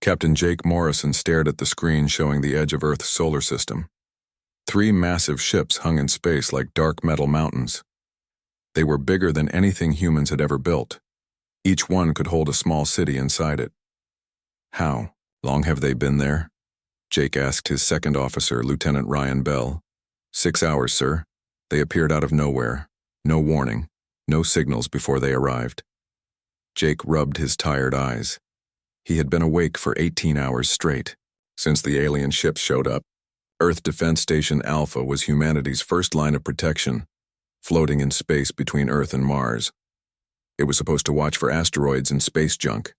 Captain Jake Morrison stared at the screen showing the edge of Earth's solar system. 3 massive ships hung in space like dark metal mountains. They were bigger than anything humans had ever built. Each one could hold a small city inside it. How long have they been there? Jake asked his second officer, Lieutenant Ryan Bell. 6 hours, sir. They appeared out of nowhere. No warning, no signals before they arrived. Jake rubbed his tired eyes. He had been awake for 18 hours straight. Since the alien ships showed up, Earth Defense Station Alpha was humanity's first line of protection, floating in space between Earth and Mars. It was supposed to watch for asteroids and space junk.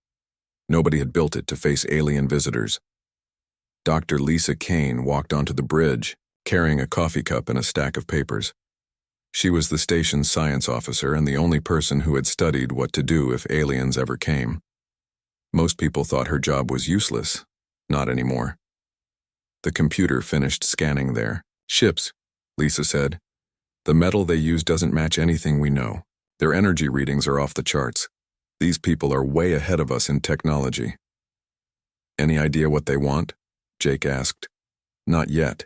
Nobody had built it to face alien visitors. Dr. Lisa Kane walked onto the bridge, carrying a coffee cup and a stack of papers. She was the station's science officer and the only person who had studied what to do if aliens ever came. Most people thought her job was useless. Not anymore. The computer finished scanning their ships, Lisa said. The metal they use doesn't match anything we know. Their energy readings are off the charts. These people are way ahead of us in technology. Any idea what they want? Jake asked. Not yet,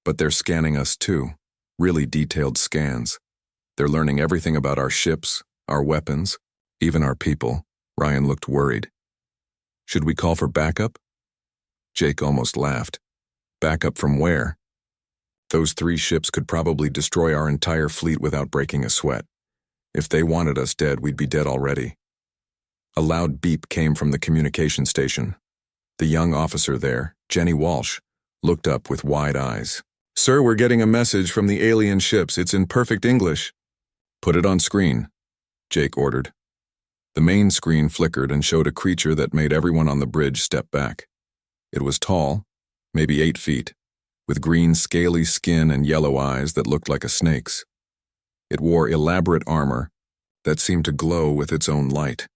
but they're scanning us too. Really detailed scans. They're learning everything about our ships, our weapons, even our people. Ryan looked worried. Should we call for backup? Jake almost laughed. Backup from where? Those 3 ships could probably destroy our entire fleet without breaking a sweat. If they wanted us dead, we'd be dead already. A loud beep came from the communication station. The young officer there, Jenny Walsh, looked up with wide eyes. Sir, we're getting a message from the alien ships. It's in perfect English. Put it on screen, Jake ordered. The main screen flickered and showed a creature that made everyone on the bridge step back. It was tall, maybe 8 feet, with green scaly skin and yellow eyes that looked like a snake's. It wore elaborate armor that seemed to glow with its own light.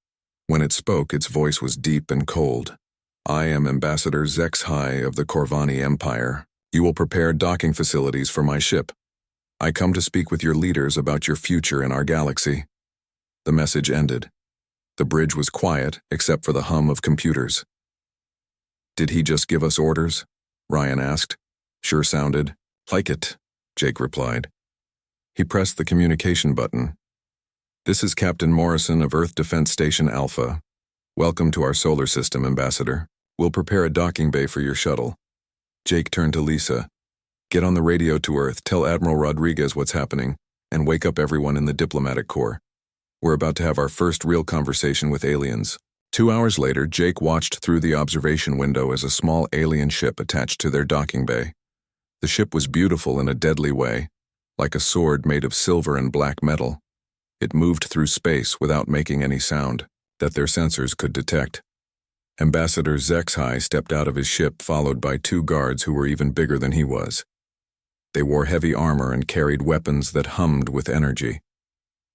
When it spoke, its voice was deep and cold. I am Ambassador HFY of the Corvani Empire. You will prepare docking facilities for my ship. I come to speak with your leaders about your future in our galaxy. The message ended. The bridge was quiet, except for the hum of computers. Did he just give us orders? Ryan asked. Sure sounded like it, Jake replied. He pressed the communication button. This is Captain Morrison of Earth Defense Station Alpha. Welcome to our solar system, Ambassador. We'll prepare a docking bay for your shuttle. Jake turned to Lisa. Get on the radio to Earth, tell Admiral Rodriguez what's happening, and wake up everyone in the diplomatic corps. We're about to have our first real conversation with aliens. 2 hours later, Jake watched through the observation window as a small alien ship attached to their docking bay. The ship was beautiful in a deadly way, like a sword made of silver and black metal. It moved through space without making any sound that their sensors could detect. Ambassador HFY stepped out of his ship, followed by 2 guards who were even bigger than he was. They wore heavy armor and carried weapons that hummed with energy.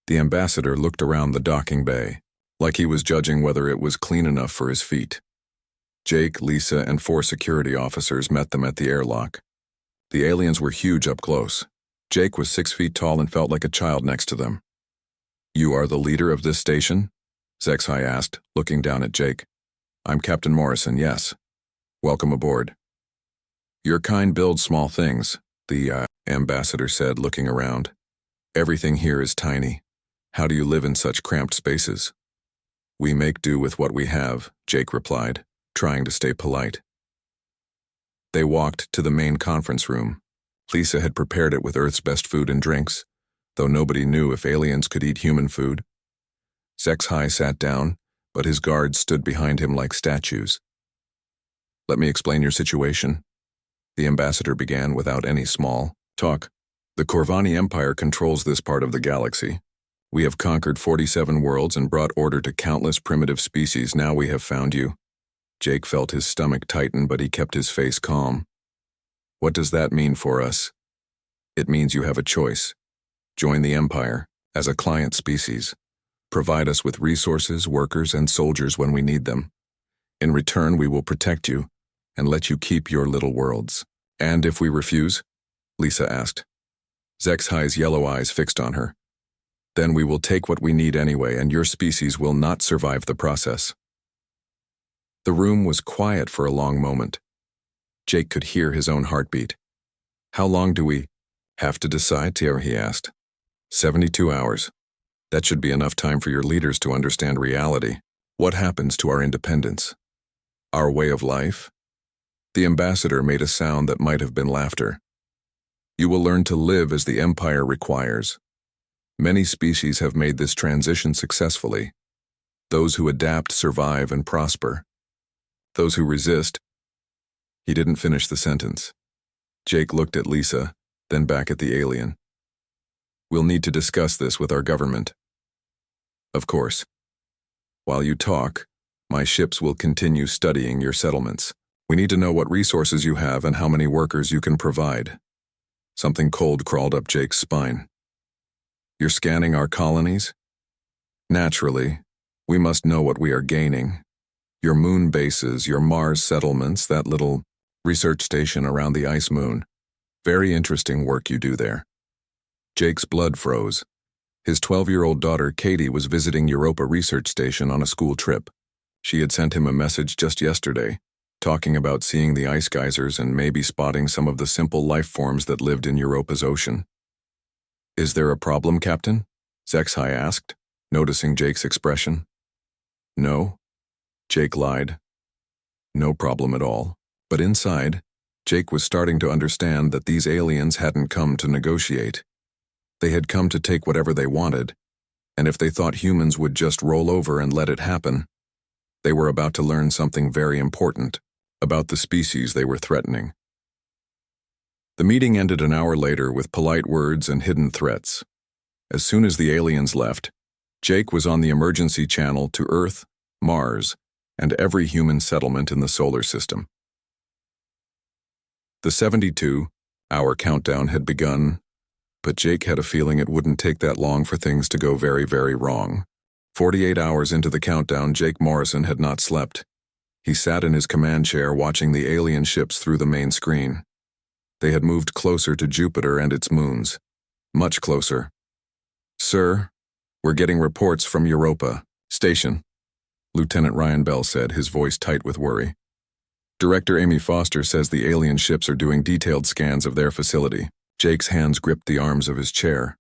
The ambassador looked around the docking bay, like he was judging whether it was clean enough for his feet. Jake, Lisa, and 4 security officers met them at the airlock. The aliens were huge up close. Jake was 6 feet tall and felt like a child next to them. You are the leader of this station? HFY asked, looking down at Jake. I'm Captain Morrison, yes. Welcome aboard. Your kind builds small things, the ambassador said, looking around. Everything here is tiny. How do you live in such cramped spaces? We make do with what we have, Jake replied, trying to stay polite. They walked to the main conference room. Lisa had prepared it with Earth's best food and drinks, though nobody knew if aliens could eat human food. HFY sat down, but his guards stood behind him like statues. Let me explain your situation. The ambassador began without any small talk. The Corvani Empire controls this part of the galaxy. We have conquered 47 worlds and brought order to countless primitive species. Now we have found you. Jake felt his stomach tighten, but he kept his face calm. What does that mean for us? It means you have a choice. Join the Empire as a client species. Provide us with resources, workers, and soldiers when we need them. In return, we will protect you and let you keep your little worlds. And if we refuse? Lisa asked. HFY's yellow eyes fixed on her. Then we will take what we need anyway, and your species will not survive the process. The room was quiet for a long moment. Jake could hear his own heartbeat. "How long do we have to decide, Thierry?" he asked. 72 hours. That should be enough time for your leaders to understand reality. What happens to our independence? Our way of life? The ambassador made a sound that might have been laughter. You will learn to live as the Empire requires. Many species have made this transition successfully. Those who adapt survive and prosper. Those who resist. He didn't finish the sentence. Jake looked at Lisa, then back at the alien. We'll need to discuss this with our government. Of course. While you talk, my ships will continue studying your settlements. We need to know what resources you have and how many workers you can provide. Something cold crawled up Jake's spine. You're scanning our colonies? Naturally, we must know what we are gaining. Your moon bases, your Mars settlements, that little research station around the ice moon. Very interesting work you do there. Jake's blood froze. His 12-year-old daughter, Katie, was visiting Europa Research Station on a school trip. She had sent him a message just yesterday, talking about seeing the ice geysers and maybe spotting some of the simple life forms that lived in Europa's ocean. Is there a problem, Captain? Zexhai asked, noticing Jake's expression. No, Jake lied. No problem at all. But inside, Jake was starting to understand that these aliens hadn't come to negotiate. They had come to take whatever they wanted, and if they thought humans would just roll over and let it happen, they were about to learn something very important about the species they were threatening. The meeting ended an hour later with polite words and hidden threats. As soon as the aliens left, Jake was on the emergency channel to Earth, Mars, and every human settlement in the solar system. The 72-hour countdown had begun, but Jake had a feeling it wouldn't take that long for things to go very, very wrong. 48 hours into the countdown, Jake Morrison had not slept. He sat in his command chair watching the alien ships through the main screen. They had moved closer to Jupiter and its moons. Much closer. Sir, we're getting reports from Europa Station, Lieutenant Ryan Bell said, his voice tight with worry. Director Amy Foster says the alien ships are doing detailed scans of their facility. Jake's hands gripped the arms of his chair.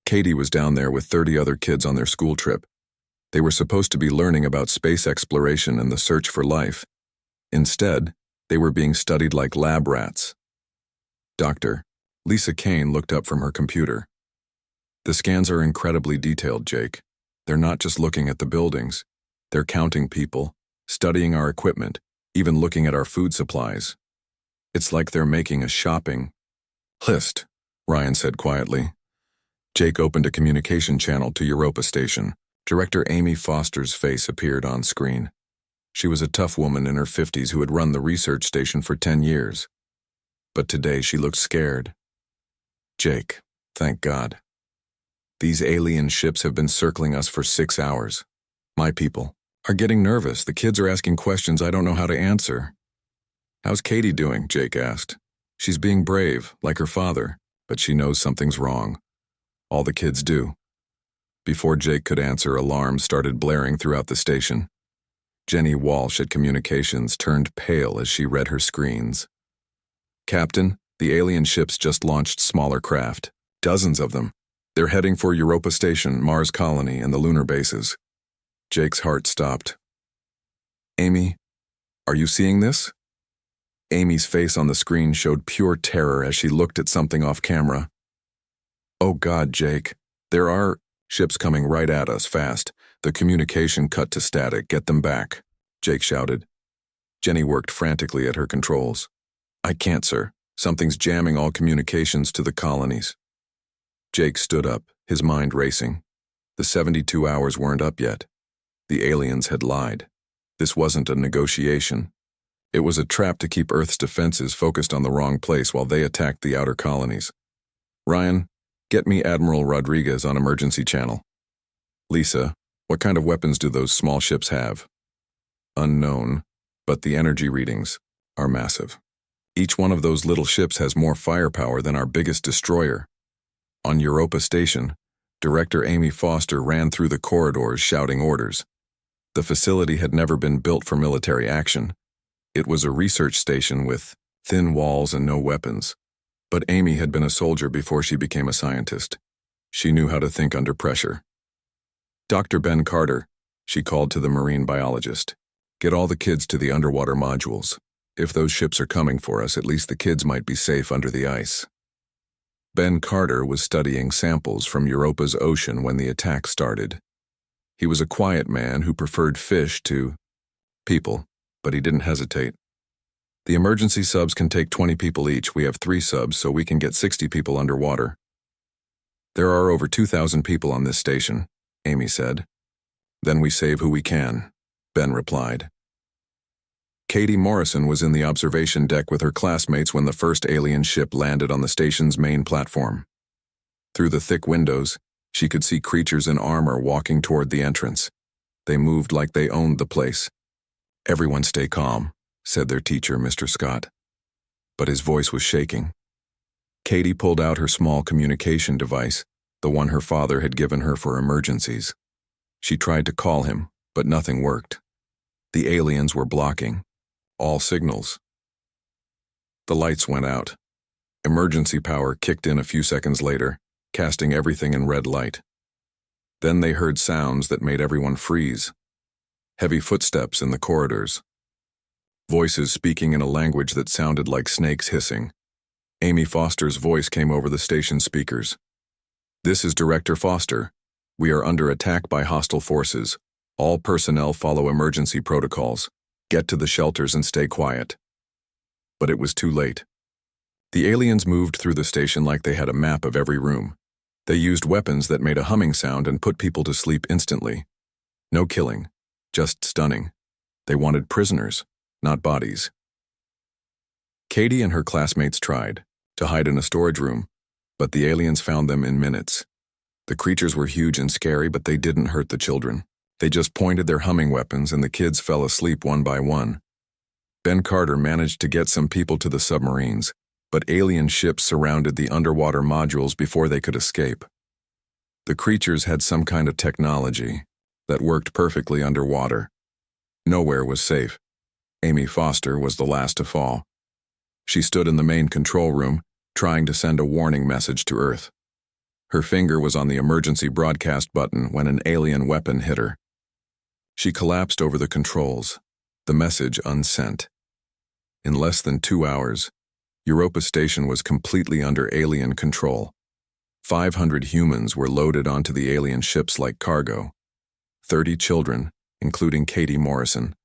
Katie was down there with 30 other kids on their school trip. They were supposed to be learning about space exploration and the search for life. Instead, they were being studied like lab rats. Doctor, Lisa Kane looked up from her computer. The scans are incredibly detailed, Jake. They're not just looking at the buildings. They're counting people, studying our equipment, even looking at our food supplies. It's like they're making a shopping list, Ryan said quietly. Jake opened a communication channel to Europa Station. Director Amy Foster's face appeared on screen. She was a tough woman in her 50s who had run the research station for 10 years. But today she looked scared. Jake, thank God. These alien ships have been circling us for 6 hours. My people are getting nervous. The kids are asking questions I don't know how to answer. How's Katie doing? Jake asked. She's being brave, like her father, but she knows something's wrong. All the kids do. Before Jake could answer, alarms started blaring throughout the station. Jenny Walsh at Communications turned pale as she read her screens. Captain, the alien ships just launched smaller craft. Dozens of them. They're heading for Europa Station, Mars Colony, and the lunar bases. Jake's heart stopped. Amy, are you seeing this? Amy's face on the screen showed pure terror as she looked at something off camera. Oh God, Jake. There are ships coming right at us, fast. The communication cut to static. Get them back, Jake shouted. Jenny worked frantically at her controls. I can't, sir. Something's jamming all communications to the colonies. Jake stood up, his mind racing. The 72 hours weren't up yet. The aliens had lied. This wasn't a negotiation. It was a trap to keep Earth's defenses focused on the wrong place while they attacked the outer colonies. Ryan, get me Admiral Rodriguez on emergency channel. Lisa, what kind of weapons do those small ships have? Unknown, but the energy readings are massive. Each one of those little ships has more firepower than our biggest destroyer. On Europa Station, Director Amy Foster ran through the corridors shouting orders. The facility had never been built for military action. It was a research station with thin walls and no weapons. But Amy had been a soldier before she became a scientist. She knew how to think under pressure. "Dr. Ben Carter," she called to the marine biologist. "Get all the kids to the underwater modules. If those ships are coming for us, at least the kids might be safe under the ice." Ben Carter was studying samples from Europa's ocean when the attack started. He was a quiet man who preferred fish to people, but he didn't hesitate. "The emergency subs can take 20 people each. We have 3 subs, so we can get 60 people underwater." "There are over 2,000 people on this station," Amy said. "Then we save who we can," Ben replied. Katie Morrison was in the observation deck with her classmates when the first alien ship landed on the station's main platform. Through the thick windows, she could see creatures in armor walking toward the entrance. They moved like they owned the place. "Everyone stay calm," said their teacher, Mr. Scott. But his voice was shaking. Katie pulled out her small communication device, the one her father had given her for emergencies. She tried to call him, but nothing worked. The aliens were blocking all signals. The lights went out. Emergency power kicked in a few seconds later, casting everything in red light. Then they heard sounds that made everyone freeze. Heavy footsteps in the corridors. Voices speaking in a language that sounded like snakes hissing. Amy Foster's voice came over the station speakers. "This is Director Foster. We are under attack by hostile forces. All personnel follow emergency protocols. Get to the shelters and stay quiet." But it was too late. The aliens moved through the station like they had a map of every room. They used weapons that made a humming sound and put people to sleep instantly. No killing, just stunning. They wanted prisoners, not bodies. Katie and her classmates tried to hide in a storage room, but the aliens found them in minutes. The creatures were huge and scary, but they didn't hurt the children. They just pointed their humming weapons and the kids fell asleep one by one. Ben Carter managed to get some people to the submarines, but alien ships surrounded the underwater modules before they could escape. The creatures had some kind of technology that worked perfectly underwater. Nowhere was safe. Amy Foster was the last to fall. She stood in the main control room, trying to send a warning message to Earth. Her finger was on the emergency broadcast button when an alien weapon hit her. She collapsed over the controls, the message unsent. In less than 2 hours, Europa Station was completely under alien control. 500 humans were loaded onto the alien ships like cargo. 30 children, including Katie Morrison,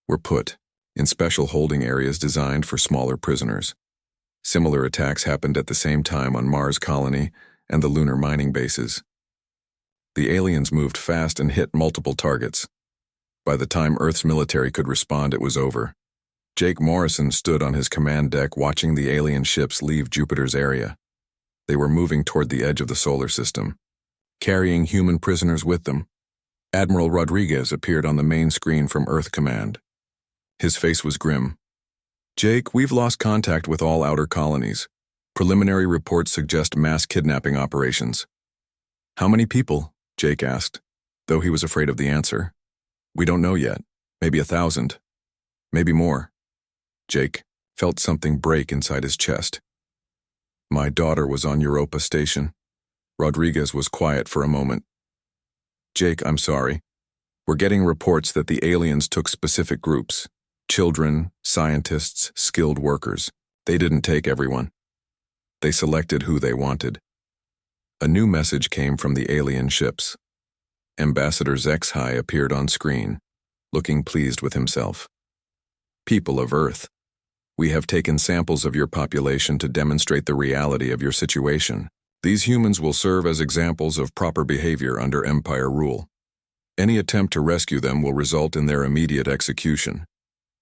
were put in special holding areas designed for smaller prisoners. Similar attacks happened at the same time on Mars Colony and the lunar mining bases. The aliens moved fast and hit multiple targets. By the time Earth's military could respond, it was over. Jake Morrison stood on his command deck watching the alien ships leave Jupiter's area. They were moving toward the edge of the solar system, carrying human prisoners with them. Admiral Rodriguez appeared on the main screen from Earth Command. His face was grim. "Jake, we've lost contact with all outer colonies. Preliminary reports suggest mass kidnapping operations." "How many people?" Jake asked, though he was afraid of the answer. "We don't know yet. Maybe 1,000. Maybe more." Jake felt something break inside his chest. "My daughter was on Europa Station." Rodriguez was quiet for a moment. "Jake, I'm sorry. We're getting reports that the aliens took specific groups. Children, scientists, skilled workers. They didn't take everyone. They selected who they wanted." A new message came from the alien ships. Ambassador Zexhai appeared on screen, looking pleased with himself. "People of Earth, we have taken samples of your population to demonstrate the reality of your situation. These humans will serve as examples of proper behavior under Empire rule. Any attempt to rescue them will result in their immediate execution.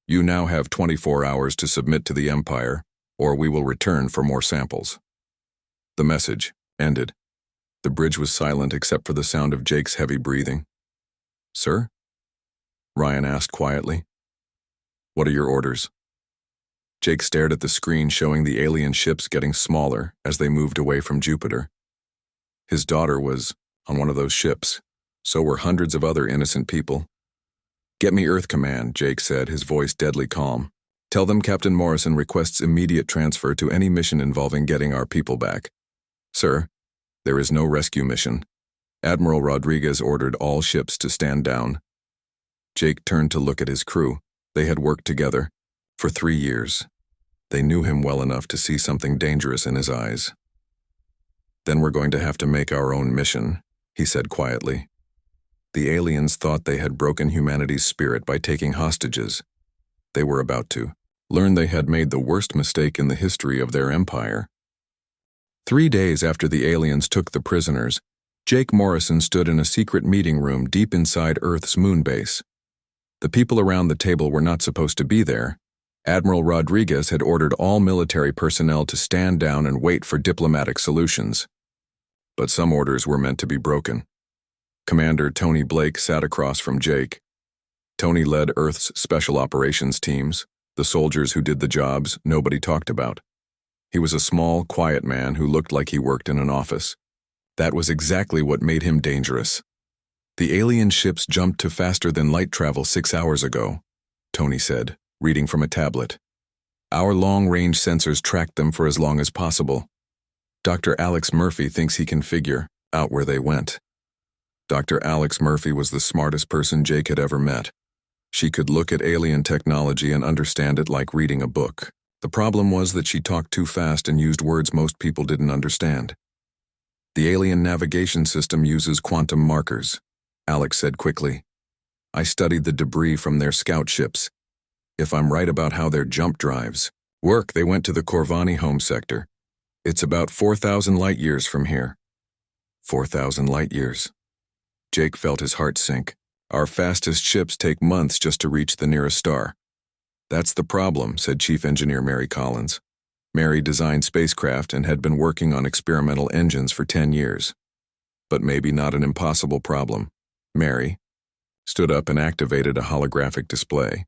You now have 24 hours to submit to the Empire, or we will return for more samples." The message ended. The bridge was silent except for the sound of Jake's heavy breathing. "Sir?" Ryan asked quietly. "What are your orders?" Jake stared at the screen showing the alien ships getting smaller as they moved away from Jupiter. His daughter was on one of those ships. So were hundreds of other innocent people. Get me Earth Command, Jake said, his voice deadly calm. Tell them Captain Morrison requests immediate transfer to any mission involving getting our people back. Sir, there is no rescue mission. Admiral Rodriguez ordered all ships to stand down. Jake turned to look at his crew. They had worked together for 3 years. They knew him well enough to see something dangerous in his eyes. Then we're going to have to make our own mission, he said quietly. The aliens thought they had broken humanity's spirit by taking hostages. They were about to learn they had made the worst mistake in the history of their empire. 3 days after the aliens took the prisoners, Jake Morrison stood in a secret meeting room deep inside Earth's moon base. The people around the table were not supposed to be there. Admiral Rodriguez had ordered all military personnel to stand down and wait for diplomatic solutions. But some orders were meant to be broken. Commander Tony Blake sat across from Jake. Tony led Earth's special operations teams, the soldiers who did the jobs nobody talked about. He was a small, quiet man who looked like he worked in an office. That was exactly what made him dangerous. The alien ships jumped to faster than light travel 6 hours ago, Tony said, reading from a tablet. Our long-range sensors tracked them for as long as possible. Dr. Alex Murphy thinks he can figure out where they went. Dr. Alex Murphy was the smartest person Jake had ever met. She could look at alien technology and understand it like reading a book. The problem was that she talked too fast and used words most people didn't understand. The alien navigation system uses quantum markers, Alex said quickly. I studied the debris from their scout ships. If I'm right about how their jump drives work, they went to the Corvani home sector. It's about 4,000 light-years from here. 4,000 light-years. Jake felt his heart sink. Our fastest ships take months just to reach the nearest star. That's the problem, said Chief Engineer Mary Collins. Mary designed spacecraft and had been working on experimental engines for 10 years. But maybe not an impossible problem. Mary stood up and activated a holographic display.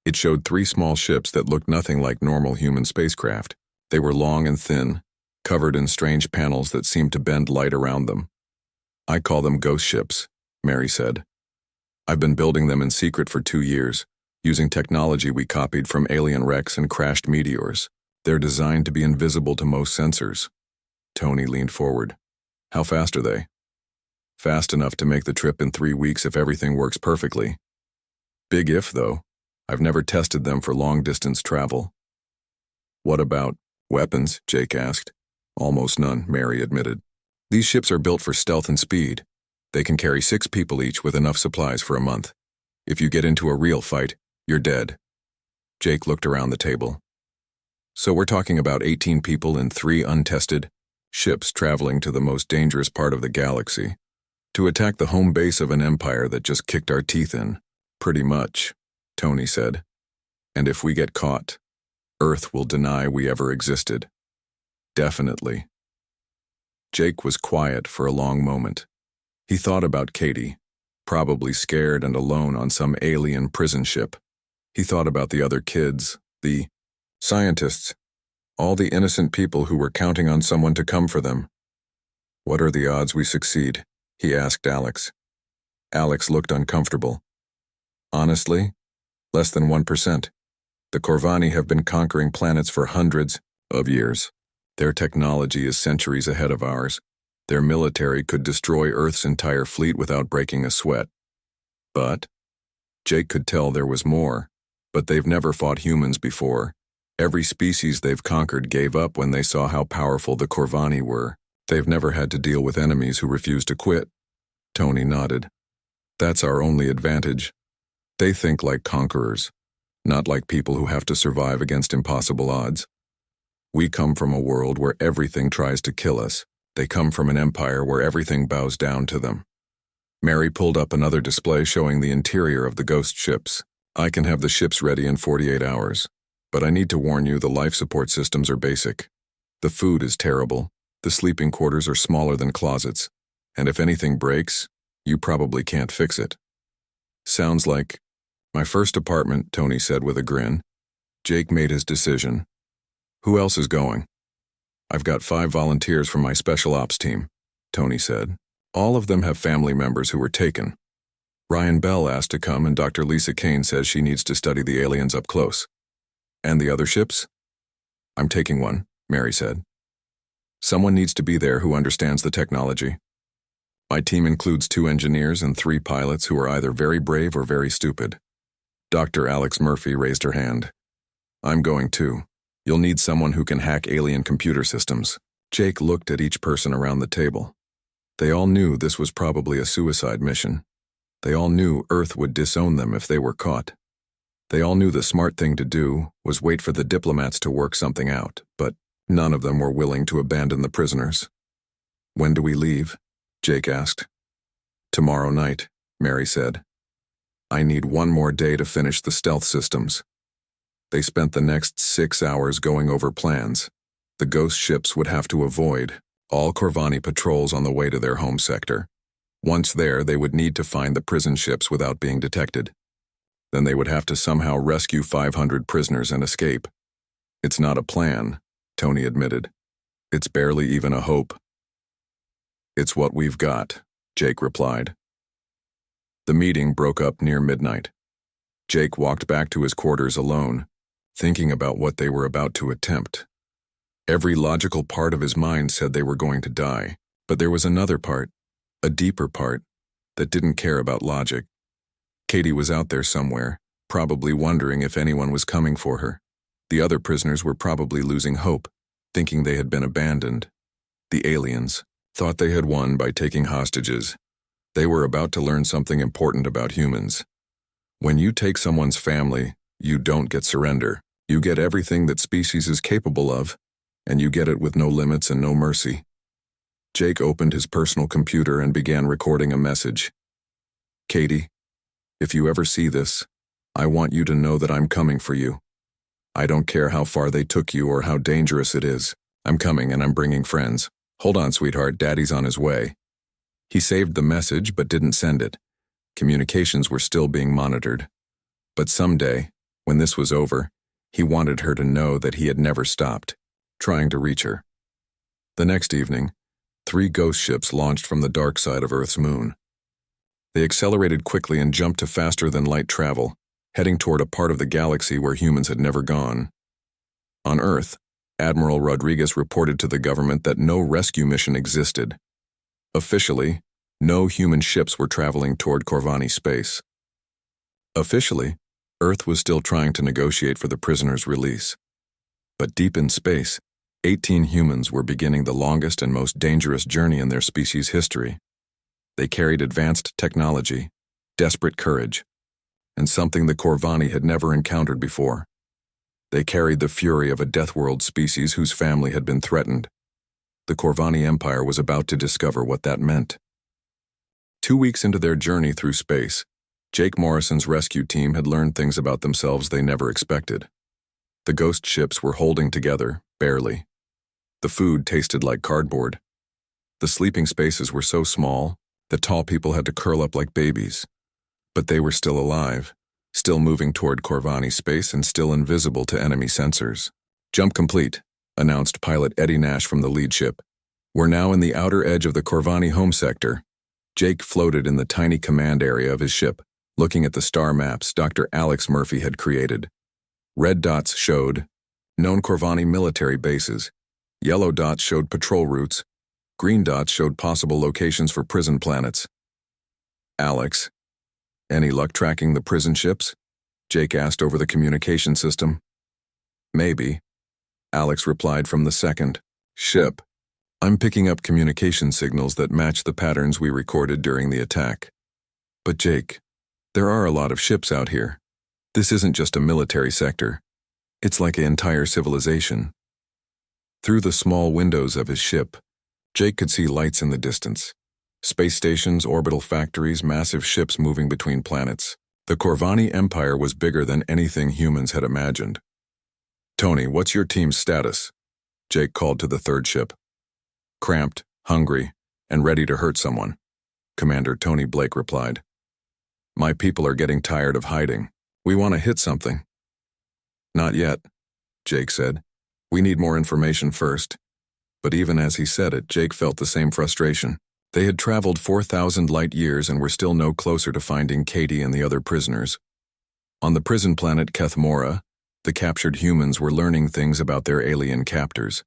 It showed 3 small ships that looked nothing like normal human spacecraft. They were long and thin, covered in strange panels that seemed to bend light around them. I call them ghost ships, Mary said. I've been building them in secret for 2 years, using technology we copied from alien wrecks and crashed meteors. They're designed to be invisible to most sensors. Tony leaned forward. How fast are they? Fast enough to make the trip in 3 weeks if everything works perfectly. Big if, though. I've never tested them for long-distance travel. What about weapons? Jake asked. Almost none, Mary admitted. These ships are built for stealth and speed. They can carry 6 people each with enough supplies for a month. If you get into a real fight, you're dead. Jake looked around the table. So we're talking about 18 people in 3 untested ships traveling to the most dangerous part of the galaxy to attack the home base of an empire that just kicked our teeth in. Pretty much, Tony said. And if we get caught, Earth will deny we ever existed. Definitely. Jake was quiet for a long moment. He thought about Katie, probably scared and alone on some alien prison ship. He thought about the other kids, the scientists, all the innocent people who were counting on someone to come for them. What are the odds we succeed? He asked Alex. Alex looked uncomfortable. Honestly, less than 1%. The Corvani have been conquering planets for hundreds of years. Their technology is centuries ahead of ours. Their military could destroy Earth's entire fleet without breaking a sweat. But Jake could tell there was more. But they've never fought humans before. Every species they've conquered gave up when they saw how powerful the Corvani were. They've never had to deal with enemies who refuse to quit. Tony nodded. That's our only advantage. They think like conquerors, not like people who have to survive against impossible odds. We come from a world where everything tries to kill us. They come from an empire where everything bows down to them. Mary pulled up another display showing the interior of the ghost ships. I can have the ships ready in 48 hours. But I need to warn you, the life support systems are basic. The food is terrible. The sleeping quarters are smaller than closets. And if anything breaks, you probably can't fix it. Sounds like my first apartment, Tony said with a grin. Jake made his decision. Who else is going? I've got 5 volunteers from my special ops team, Tony said. All of them have family members who were taken. Ryan Bell asked to come and Dr. Lisa Kane says she needs to study the aliens up close. And the other ships? I'm taking one, Mary said. Someone needs to be there who understands the technology. My team includes 2 engineers and 3 pilots who are either very brave or very stupid. Dr. Alex Murphy raised her hand. I'm going too. You'll need someone who can hack alien computer systems. Jake looked at each person around the table. They all knew this was probably a suicide mission. They all knew Earth would disown them if they were caught. They all knew the smart thing to do was wait for the diplomats to work something out, but none of them were willing to abandon the prisoners. When do we leave? Jake asked. Tomorrow night, Mary said. I need 1 more day to finish the stealth systems. They spent the next 6 hours going over plans. The ghost ships would have to avoid all Corvani patrols on the way to their home sector. Once there, they would need to find the prison ships without being detected. Then they would have to somehow rescue 500 prisoners and escape. It's not a plan, Tony admitted. It's barely even a hope. It's what we've got, Jake replied. The meeting broke up near midnight. Jake walked back to his quarters alone, thinking about what they were about to attempt. Every logical part of his mind said they were going to die, but there was another part, a deeper part, that didn't care about logic. Katie was out there somewhere, probably wondering if anyone was coming for her. The other prisoners were probably losing hope, thinking they had been abandoned. The aliens thought they had won by taking hostages. They were about to learn something important about humans. When you take someone's family, you don't get surrender. You get everything that species is capable of, and you get it with no limits and no mercy. Jake opened his personal computer and began recording a message. Katie, if you ever see this, I want you to know that I'm coming for you. I don't care how far they took you or how dangerous it is. I'm coming and I'm bringing friends. Hold on, sweetheart, Daddy's on his way. He saved the message but didn't send it. Communications were still being monitored. But someday, when this was over, he wanted her to know that he had never stopped trying to reach her. The next evening, 3 ghost ships launched from the dark side of Earth's moon. They accelerated quickly and jumped to faster-than-light travel, heading toward a part of the galaxy where humans had never gone. On Earth, Admiral Rodriguez reported to the government that no rescue mission existed. Officially, no human ships were traveling toward Corvani space. Officially, Earth was still trying to negotiate for the prisoners' release. But deep in space, 18 humans were beginning the longest and most dangerous journey in their species' history. They carried advanced technology, desperate courage, and something the Corvani had never encountered before. They carried the fury of a Deathworld species whose family had been threatened. The Corvani Empire was about to discover what that meant. 2 weeks into their journey through space, Jake Morrison's rescue team had learned things about themselves they never expected. The ghost ships were holding together, barely. The food tasted like cardboard. The sleeping spaces were so small that tall people had to curl up like babies. But they were still alive, still moving toward Corvani space and still invisible to enemy sensors. Jump complete, announced pilot Eddie Nash from the lead ship. We're now in the outer edge of the Corvani home sector. Jake floated in the tiny command area of his ship, looking at the star maps Dr. Alex Murphy had created. Red dots showed known Corvani military bases. Yellow dots showed patrol routes. Green dots showed possible locations for prison planets. Alex, any luck tracking the prison ships? Jake asked over the communication system. Maybe, Alex replied from the second ship. I'm picking up communication signals that match the patterns we recorded during the attack. But Jake, there are a lot of ships out here. This isn't just a military sector. It's like an entire civilization. Through the small windows of his ship, Jake could see lights in the distance. Space stations, orbital factories, massive ships moving between planets. The Corvani Empire was bigger than anything humans had imagined. Tony, what's your team's status? Jake called to the third ship. Cramped, hungry, and ready to hurt someone, Commander Tony Blake replied. My people are getting tired of hiding. We want to hit something. Not yet, Jake said. We need more information first. But even as he said it, Jake felt the same frustration. They had traveled 4,000 light years and were still no closer to finding Katie and the other prisoners. On the prison planet Kethmora, the captured humans were learning things about their alien captors.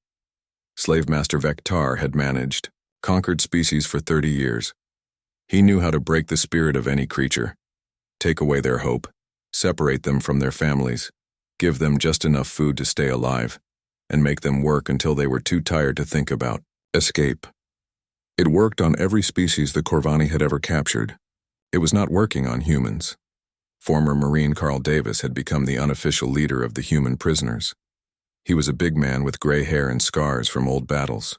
Slave Master Vectar had managed, conquered species for 30 years. He knew how to break the spirit of any creature, take away their hope, separate them from their families, give them just enough food to stay alive, and make them work until they were too tired to think about escape. It worked on every species the Corvani had ever captured. It was not working on humans. Former Marine Carl Davis had become the unofficial leader of the human prisoners. He was a big man with gray hair and scars from old battles.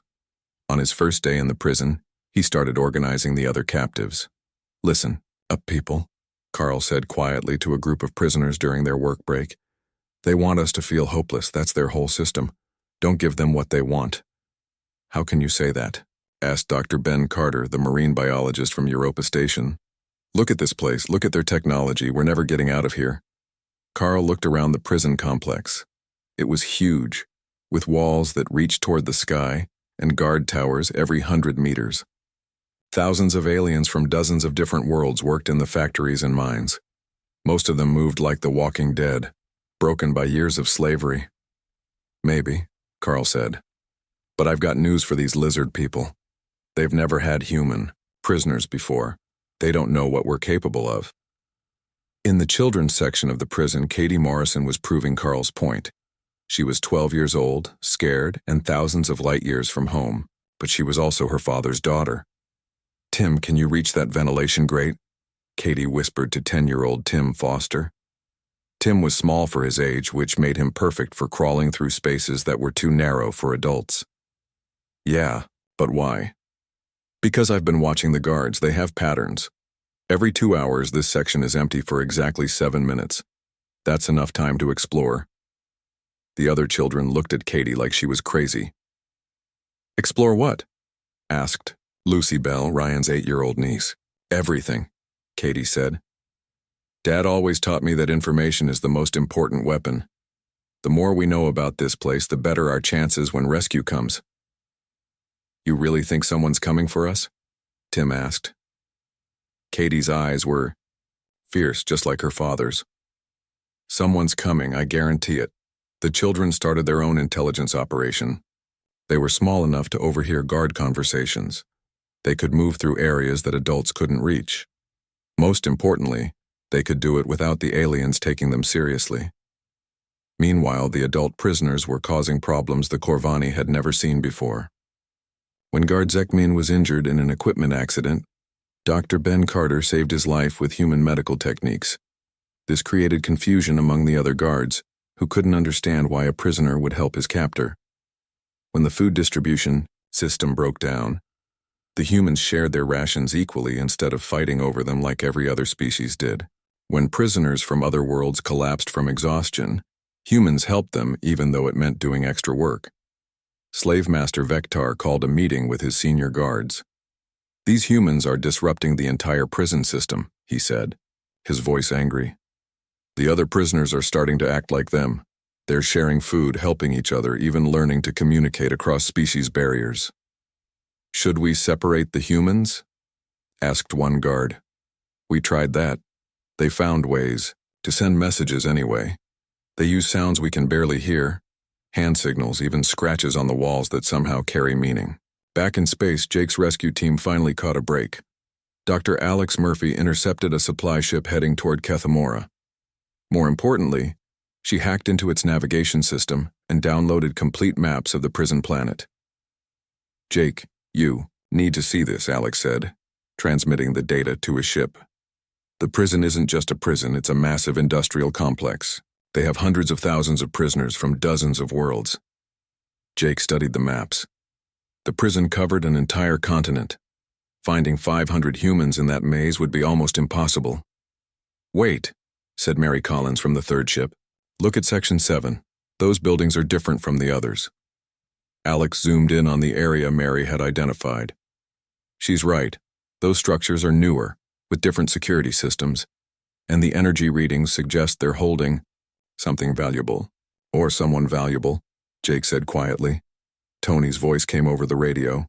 On his first day in the prison, he started organizing the other captives. "Listen, up people," Carl said quietly to a group of prisoners during their work break. "They want us to feel hopeless, that's their whole system. Don't give them what they want." "How can you say that?" asked Dr. Ben Carter, the marine biologist from Europa Station. "Look at this place, look at their technology, we're never getting out of here." Carl looked around the prison complex. It was huge, with walls that reached toward the sky and guard towers every 100 meters. Thousands of aliens from dozens of different worlds worked in the factories and mines. Most of them moved like the walking dead, broken by years of slavery. "Maybe," Carl said. "But I've got news for these lizard people. They've never had human prisoners before. They don't know what we're capable of." In the children's section of the prison, Katie Morrison was proving Carl's point. She was 12 years old, scared, and thousands of light years from home, but she was also her father's daughter. "Tim, can you reach that ventilation grate?" Katie whispered to 10-year-old Tim Foster. Tim was small for his age, which made him perfect for crawling through spaces that were too narrow for adults. "Yeah, but why?" "Because I've been watching the guards. They have patterns. Every 2 hours, this section is empty for exactly 7 minutes. That's enough time to explore." The other children looked at Katie like she was crazy. "Explore what?" asked Lucy Bell, Ryan's 8-year-old niece. "Everything," Katie said. "Dad always taught me that information is the most important weapon. The more we know about this place, the better our chances when rescue comes." "You really think someone's coming for us?" Tim asked. Katie's eyes were fierce, just like her father's. "Someone's coming, I guarantee it." The children started their own intelligence operation. They were small enough to overhear guard conversations. They could move through areas that adults couldn't reach. Most importantly, they could do it without the aliens taking them seriously. Meanwhile, the adult prisoners were causing problems the Corvani had never seen before. When Guard Zekmin was injured in an equipment accident, Dr. Ben Carter saved his life with human medical techniques. This created confusion among the other guards, who couldn't understand why a prisoner would help his captor. When the food distribution system broke down, the humans shared their rations equally instead of fighting over them like every other species did. When prisoners from other worlds collapsed from exhaustion, humans helped them even though it meant doing extra work. Slave Master Vectar called a meeting with his senior guards. "These humans are disrupting the entire prison system," he said, his voice angry. "The other prisoners are starting to act like them. They're sharing food, helping each other, even learning to communicate across species barriers." "Should we separate the humans?" asked one guard. "We tried that. They found ways to send messages anyway. They use sounds we can barely hear, hand signals, even scratches on the walls that somehow carry meaning." Back in space, Jake's rescue team finally caught a break. Dr. Alex Murphy intercepted a supply ship heading toward Kethmora. More importantly, she hacked into its navigation system and downloaded complete maps of the prison planet. "Jake, you need to see this," Alex said, transmitting the data to his ship. "The prison isn't just a prison, it's a massive industrial complex. They have hundreds of thousands of prisoners from dozens of worlds." Jake studied the maps. The prison covered an entire continent. Finding 500 humans in that maze would be almost impossible. "Wait," said Mary Collins from the third ship. "Look at Section 7. Those buildings are different from the others." Alex zoomed in on the area Mary had identified. "She's right. Those structures are newer, with different security systems, and the energy readings suggest they're holding something valuable. Or someone valuable," Jake said quietly. Tony's voice came over the radio.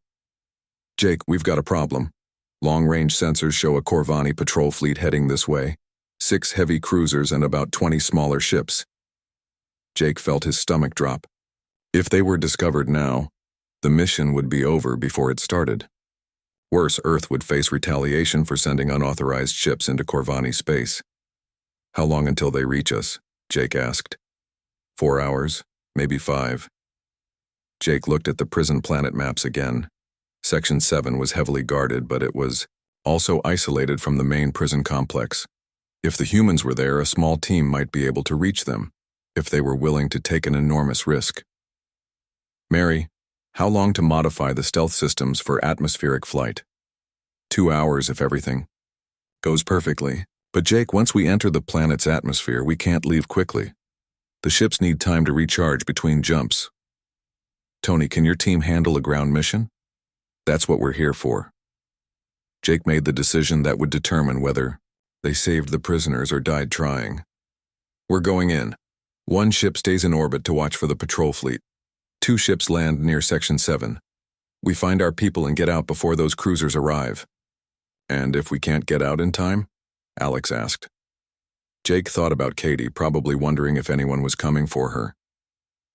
Jake, we've got a problem. Long-range sensors show a Corvani patrol fleet heading this way. 6 heavy cruisers and about 20 smaller ships. Jake felt his stomach drop. If they were discovered now, the mission would be over before it started. Worse, Earth would face retaliation for sending unauthorized ships into Corvani space. How long until they reach us? Jake asked. 4 hours, maybe 5. Jake looked at the prison planet maps again. Section 7 was heavily guarded, but it was also isolated from the main prison complex. If the humans were there, a small team might be able to reach them, if they were willing to take an enormous risk. Mary, how long to modify the stealth systems for atmospheric flight? 2 hours if everything goes perfectly. But Jake, once we enter the planet's atmosphere, we can't leave quickly. The ships need time to recharge between jumps. Tony, can your team handle a ground mission? That's what we're here for. Jake made the decision that would determine whether they saved the prisoners or died trying. We're going in. 1 ship stays in orbit to watch for the patrol fleet. 2 ships land near Section 7. We find our people and get out before those cruisers arrive. And if we can't get out in time? Alex asked. Jake thought about Katie, probably wondering if anyone was coming for her.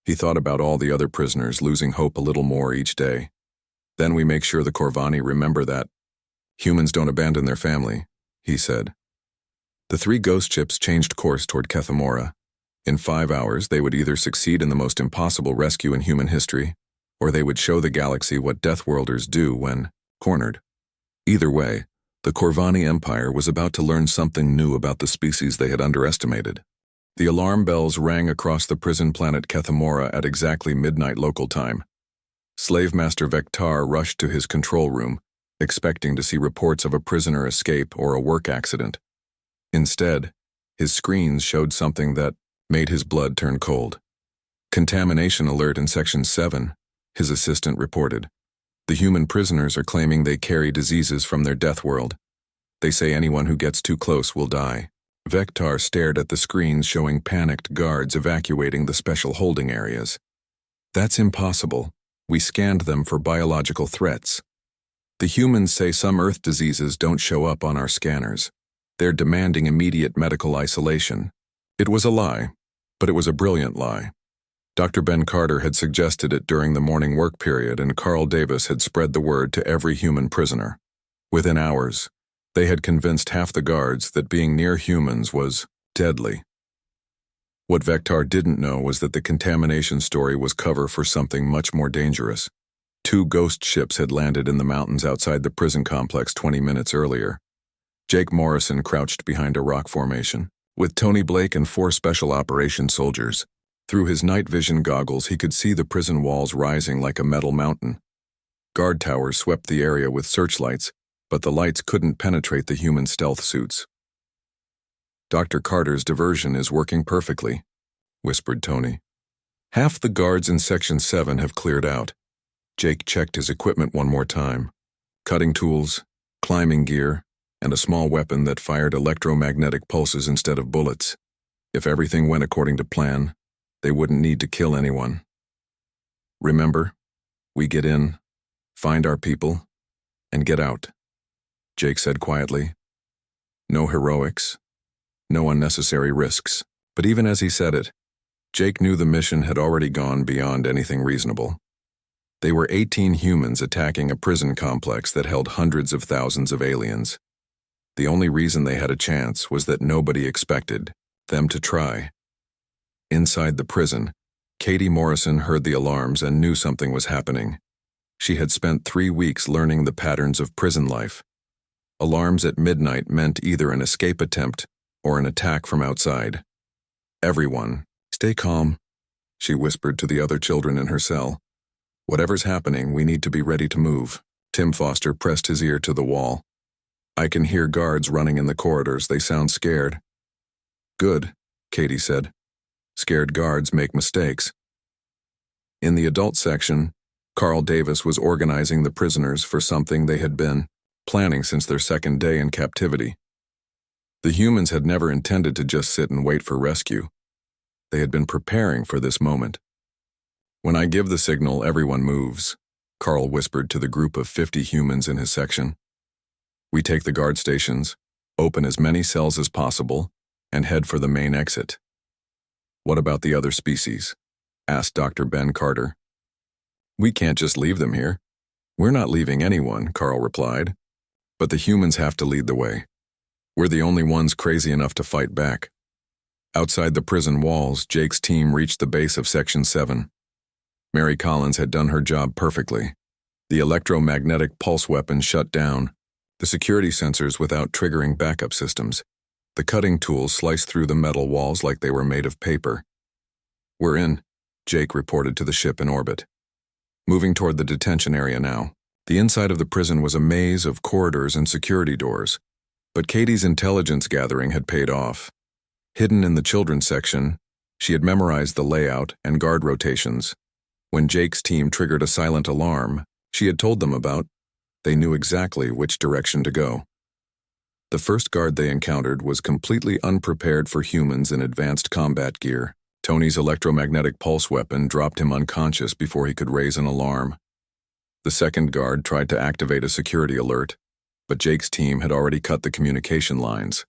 He thought about all the other prisoners, losing hope a little more each day. Then we make sure the Corvani remember that humans don't abandon their family, he said. The 3 ghost ships changed course toward Kethamora. In 5 hours, they would either succeed in the most impossible rescue in human history, or they would show the galaxy what Deathworlders do when cornered. Either way, the Corvani Empire was about to learn something new about the species they had underestimated. The alarm bells rang across the prison planet Kethamora at exactly midnight local time. Slave Master Vectar rushed to his control room, expecting to see reports of a prisoner escape or a work accident. Instead, his screens showed something that made his blood turn cold. Contamination alert in Section 7, his assistant reported. The human prisoners are claiming they carry diseases from their death world. They say anyone who gets too close will die. Vectar stared at the screens showing panicked guards evacuating the special holding areas. That's impossible. We scanned them for biological threats. The humans say some Earth diseases don't show up on our scanners. They're demanding immediate medical isolation. It was a lie, but it was a brilliant lie. Dr. Ben Carter had suggested it during the morning work period, and Carl Davis had spread the word to every human prisoner. Within hours, they had convinced half the guards that being near humans was deadly. What Vectar didn't know was that the contamination story was cover for something much more dangerous. 2 ghost ships had landed in the mountains outside the prison complex 20 minutes earlier. Jake Morrison crouched behind a rock formation, with Tony Blake and 4 special operations soldiers. Through his night vision goggles, he could see the prison walls rising like a metal mountain. Guard towers swept the area with searchlights, but the lights couldn't penetrate the human stealth suits. Dr. Carter's diversion is working perfectly, whispered Tony. Half the guards in Section 7 have cleared out. Jake checked his equipment one more time. Cutting tools, climbing gear, and a small weapon that fired electromagnetic pulses instead of bullets. If everything went according to plan, they wouldn't need to kill anyone. Remember, we get in, find our people, and get out, Jake said quietly. No heroics, no unnecessary risks. But even as he said it, Jake knew the mission had already gone beyond anything reasonable. They were 18 humans attacking a prison complex that held hundreds of thousands of aliens. The only reason they had a chance was that nobody expected them to try. Inside the prison, Katie Morrison heard the alarms and knew something was happening. She had spent 3 weeks learning the patterns of prison life. Alarms at midnight meant either an escape attempt or an attack from outside. Everyone, stay calm, she whispered to the other children in her cell. Whatever's happening, we need to be ready to move. Tim Foster pressed his ear to the wall. I can hear guards running in the corridors. They sound scared. Good, Katie said. Scared guards make mistakes. In the adult section, Carl Davis was organizing the prisoners for something they had been planning since their second day in captivity. The humans had never intended to just sit and wait for rescue. They had been preparing for this moment. When I give the signal, everyone moves, Carl whispered to the group of 50 humans in his section. We take the guard stations, open as many cells as possible, and head for the main exit. What about the other species? Asked Dr. Ben Carter. We can't just leave them here. We're not leaving anyone, Carl replied. But the humans have to lead the way. We're the only ones crazy enough to fight back. Outside the prison walls, Jake's team reached the base of Section 7. Mary Collins had done her job perfectly. The electromagnetic pulse weapon shut down, the security sensors without triggering backup systems. The cutting tools sliced through the metal walls like they were made of paper. We're in, Jake reported to the ship in orbit. Moving toward the detention area now. The inside of the prison was a maze of corridors and security doors. But Katie's intelligence gathering had paid off. Hidden in the children's section, she had memorized the layout and guard rotations. When Jake's team triggered a silent alarm she had told them about, they knew exactly which direction to go. The first guard they encountered was completely unprepared for humans in advanced combat gear. Tony's electromagnetic pulse weapon dropped him unconscious before he could raise an alarm. The second guard tried to activate a security alert, but Jake's team had already cut the communication lines.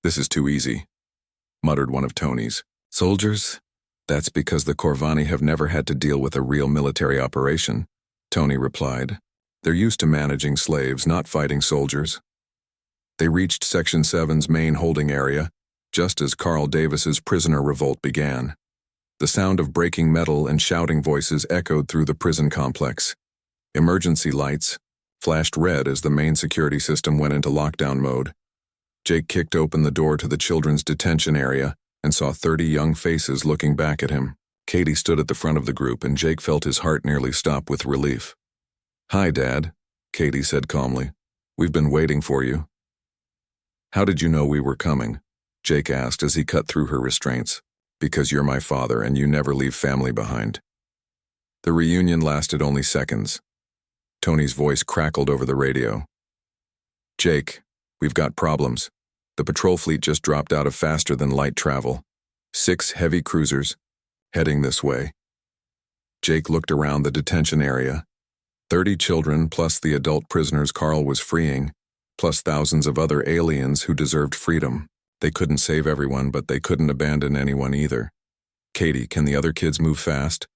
This is too easy, muttered one of Tony's. Soldiers? That's because the Corvani have never had to deal with a real military operation, Tony replied. They're used to managing slaves, not fighting soldiers. They reached Section 7's main holding area, just as Carl Davis's prisoner revolt began. The sound of breaking metal and shouting voices echoed through the prison complex. Emergency lights flashed red as the main security system went into lockdown mode. Jake kicked open the door to the children's detention area and saw 30 young faces looking back at him. Katie stood at the front of the group and Jake felt his heart nearly stop with relief. Hi, Dad, Katie said calmly. We've been waiting for you. How did you know we were coming? Jake asked as he cut through her restraints. Because you're my father and you never leave family behind. The reunion lasted only seconds. Tony's voice crackled over the radio. Jake, we've got problems. The patrol fleet just dropped out of faster-than-light travel. 6 heavy cruisers, heading this way. Jake looked around the detention area. 30 children plus the adult prisoners Carl was freeing, plus thousands of other aliens who deserved freedom. They couldn't save everyone, but they couldn't abandon anyone either. Katie, can the other kids move fast?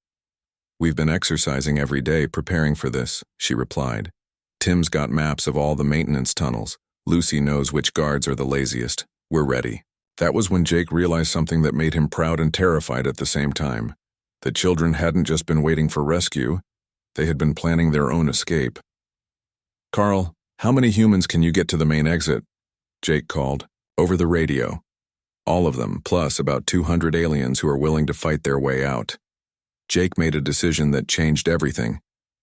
We've been exercising every day preparing for this, she replied. Tim's got maps of all the maintenance tunnels. Lucy knows which guards are the laziest. We're ready. That was when Jake realized something that made him proud and terrified at the same time. The children hadn't just been waiting for rescue, they had been planning their own escape. Carl, how many humans can you get to the main exit? Jake called. Over the radio. All of them, plus about 200 aliens who are willing to fight their way out. Jake made a decision that changed everything.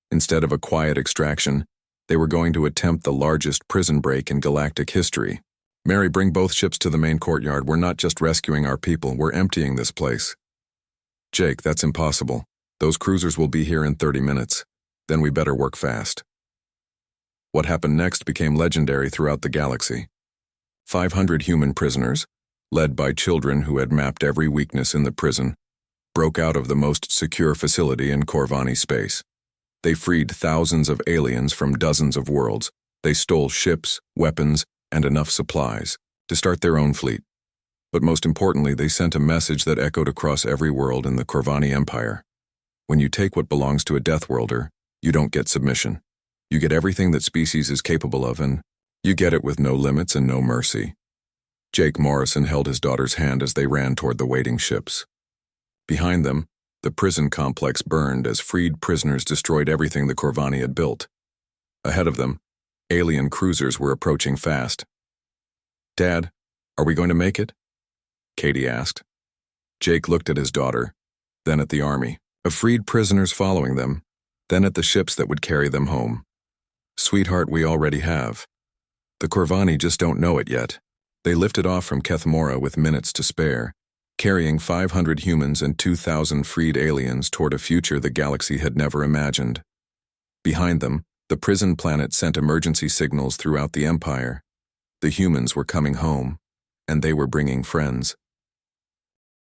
Instead of a quiet extraction, they were going to attempt the largest prison break in galactic history. Mary, bring both ships to the main courtyard. We're not just rescuing our people, we're emptying this place. Jake, that's impossible. Those cruisers will be here in 30 minutes. Then we better work fast. What happened next became legendary throughout the galaxy. 500 human prisoners, led by children who had mapped every weakness in the prison, broke out of the most secure facility in Corvani space. They freed thousands of aliens from dozens of worlds. They stole ships, weapons, and enough supplies to start their own fleet. But most importantly, they sent a message that echoed across every world in the Corvani Empire. When you take what belongs to a Deathworlder, you don't get submission. You get everything that species is capable of, and you get it with no limits and no mercy. Jake Morrison held his daughter's hand as they ran toward the waiting ships. Behind them, the prison complex burned as freed prisoners destroyed everything the Corvani had built. Ahead of them, alien cruisers were approaching fast. Dad, are we going to make it? Katie asked. Jake looked at his daughter, then at the army of freed prisoners following them, then at the ships that would carry them home. Sweetheart, we already have. The Corvani just don't know it yet. They lifted off from Kethmora with minutes to spare, carrying 500 humans and 2,000 freed aliens toward a future the galaxy had never imagined. Behind them, the prison planet sent emergency signals throughout the Empire. The humans were coming home, and they were bringing friends.